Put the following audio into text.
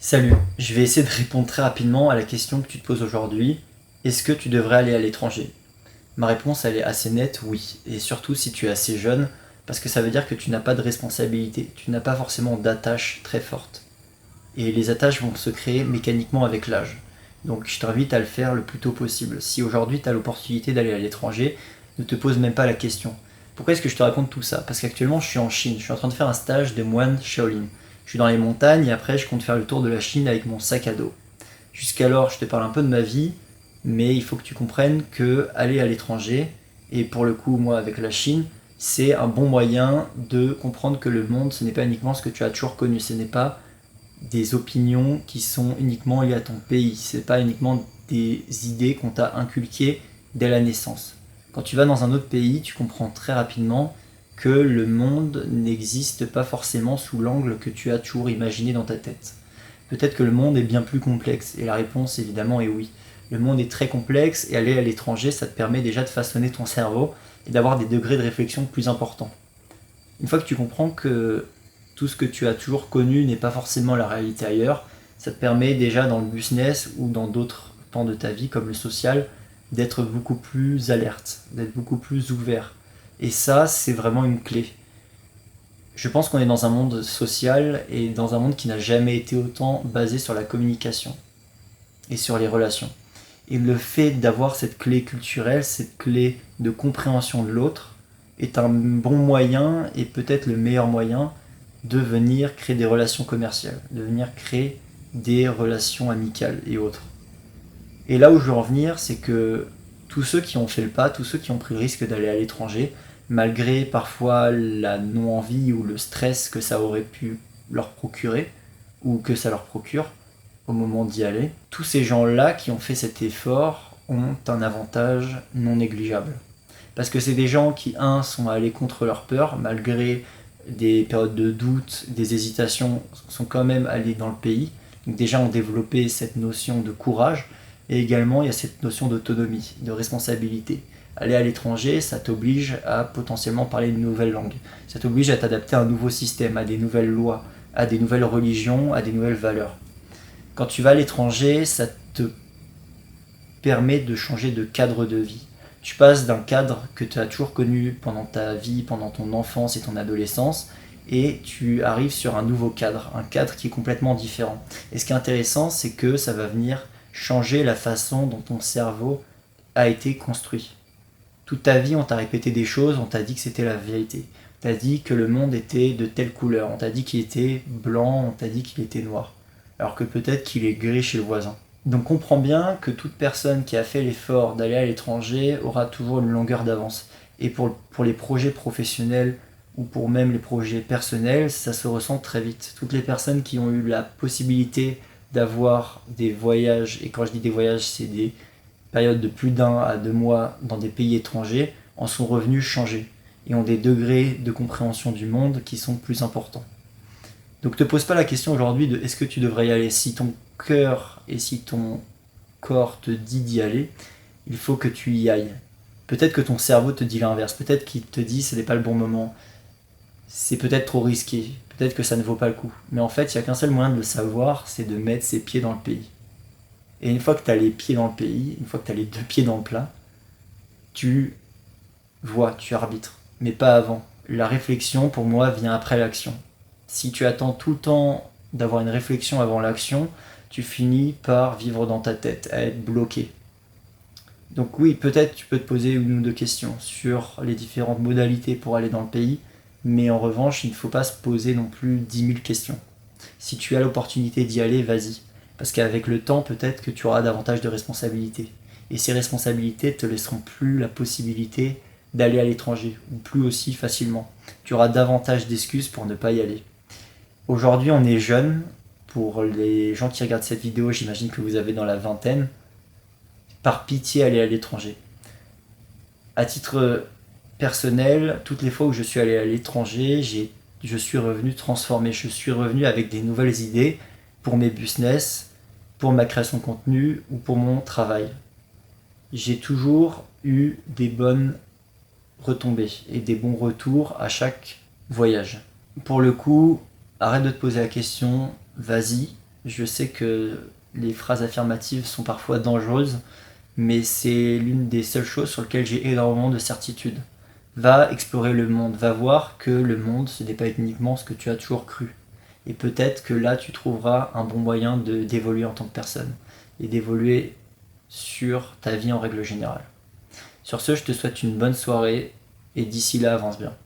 Salut, je vais essayer de répondre très rapidement à la question que tu te poses aujourd'hui. Est-ce que tu devrais aller à l'étranger? Ma réponse, elle est assez nette, oui. Et surtout si tu es assez jeune, parce que ça veut dire que tu n'as pas de responsabilité, tu n'as pas forcément d'attache très forte. Et les attaches vont se créer mécaniquement avec l'âge. Donc je t'invite à le faire le plus tôt possible. Si aujourd'hui tu as l'opportunité d'aller à l'étranger, ne te pose même pas la question. Pourquoi est-ce que je te raconte tout ça? Parce qu'actuellement je suis en Chine, je suis en train de faire un stage de moine Shaolin. Je suis dans les montagnes et après je compte faire le tour de la Chine avec mon sac à dos. Jusqu'alors je te parle un peu de ma vie, mais il faut que tu comprennes que aller à l'étranger, et pour le coup moi avec la Chine, c'est un bon moyen de comprendre que le monde ce n'est pas uniquement ce que tu as toujours connu, ce n'est pas des opinions qui sont uniquement liées à ton pays. C'est pas uniquement des idées qu'on t'a inculquées dès la naissance. Quand tu vas dans un autre pays, tu comprends très rapidement que le monde n'existe pas forcément sous l'angle que tu as toujours imaginé dans ta tête. Peut-être que le monde est bien plus complexe, et la réponse évidemment est oui. Le monde est très complexe, et aller à l'étranger, ça te permet déjà de façonner ton cerveau et d'avoir des degrés de réflexion plus importants. Une fois que tu comprends que tout ce que tu as toujours connu n'est pas forcément la réalité ailleurs, ça te permet déjà dans le business ou dans d'autres pans de ta vie comme le social d'être beaucoup plus alerte, d'être beaucoup plus ouvert. Et ça, c'est vraiment une clé. Je pense qu'on est dans un monde social et dans un monde qui n'a jamais été autant basé sur la communication et sur les relations. Et le fait d'avoir cette clé culturelle, cette clé de compréhension de l'autre, est un bon moyen et peut-être le meilleur moyen de venir créer des relations commerciales, de venir créer des relations amicales et autres. Et là où je veux en venir, c'est que tous ceux qui ont fait le pas, tous ceux qui ont pris le risque d'aller à l'étranger, malgré parfois la non-envie ou le stress que ça aurait pu leur procurer, ou que ça leur procure au moment d'y aller, tous ces gens-là qui ont fait cet effort ont un avantage non négligeable. Parce que c'est des gens qui, un, sont allés contre leur peur, malgré des périodes de doute, des hésitations, sont quand même allés dans le pays. Donc déjà ont développé cette notion de courage, et également il y a cette notion d'autonomie, de responsabilité. Aller à l'étranger, ça t'oblige à potentiellement parler une nouvelle langue. Ça t'oblige à t'adapter à un nouveau système, à des nouvelles lois, à des nouvelles religions, à des nouvelles valeurs. Quand tu vas à l'étranger, ça te permet de changer de cadre de vie. Tu passes d'un cadre que tu as toujours connu pendant ta vie, pendant ton enfance et ton adolescence, et tu arrives sur un nouveau cadre, un cadre qui est complètement différent. Et ce qui est intéressant, c'est que ça va venir changer la façon dont ton cerveau a été construit. Toute ta vie, on t'a répété des choses, on t'a dit que c'était la vérité. On t'a dit que le monde était de telle couleur, on t'a dit qu'il était blanc, on t'a dit qu'il était noir. Alors que peut-être qu'il est gris chez le voisin. Donc comprends bien que toute personne qui a fait l'effort d'aller à l'étranger aura toujours une longueur d'avance. Et pour les projets professionnels ou pour même les projets personnels, ça se ressent très vite. Toutes les personnes qui ont eu la possibilité d'avoir des voyages, et quand je dis des voyages, c'est des périodes de plus d'un à 2 mois dans des pays étrangers, en sont revenus changés et ont des degrés de compréhension du monde qui sont plus importants. Donc te pose pas la question aujourd'hui de est-ce que tu devrais y aller. Si ton cœur et si ton corps te dit d'y aller, il faut que tu y ailles. Peut-être que ton cerveau te dit l'inverse, peut-être qu'il te dit ce n'est pas le bon moment, c'est peut-être trop risqué, peut-être que ça ne vaut pas le coup. Mais en fait, il n'y a qu'un seul moyen de le savoir, c'est de mettre ses pieds dans le pays. Et une fois que tu as les pieds dans le pays, une fois que tu as les deux pieds dans le plat, tu vois, tu arbitres, mais pas avant. La réflexion, pour moi, vient après l'action. Si tu attends tout le temps d'avoir une réflexion avant l'action, tu finis par vivre dans ta tête, à être bloqué. Donc oui, peut-être tu peux te poser une ou deux questions sur les différentes modalités pour aller dans le pays, mais en revanche, il ne faut pas se poser non plus 10 000 questions. Si tu as l'opportunité d'y aller, vas-y. Parce qu'avec le temps, peut-être que tu auras davantage de responsabilités. Et ces responsabilités te laisseront plus la possibilité d'aller à l'étranger, ou plus aussi facilement. Tu auras davantage d'excuses pour ne pas y aller. Aujourd'hui, on est jeunes. Pour les gens qui regardent cette vidéo, j'imagine que vous avez dans la vingtaine. Par pitié, allez à l'étranger. À titre personnel, toutes les fois où je suis allé à l'étranger, je suis revenu transformé. Je suis revenu avec des nouvelles idées pour mes business, pour ma création de contenu ou pour mon travail. J'ai toujours eu des bonnes retombées et des bons retours à chaque voyage. Pour le coup, arrête de te poser la question, vas-y, Je sais que les phrases affirmatives sont parfois dangereuses, mais c'est l'une des seules choses sur lesquelles j'ai énormément de certitude. Va explorer le monde, va voir que le monde, ce n'est pas uniquement ce que tu as toujours cru. Et peut-être que là, tu trouveras un bon moyen d'évoluer en tant que personne et d'évoluer sur ta vie en règle générale. Sur ce, je te souhaite une bonne soirée et d'ici là, avance bien.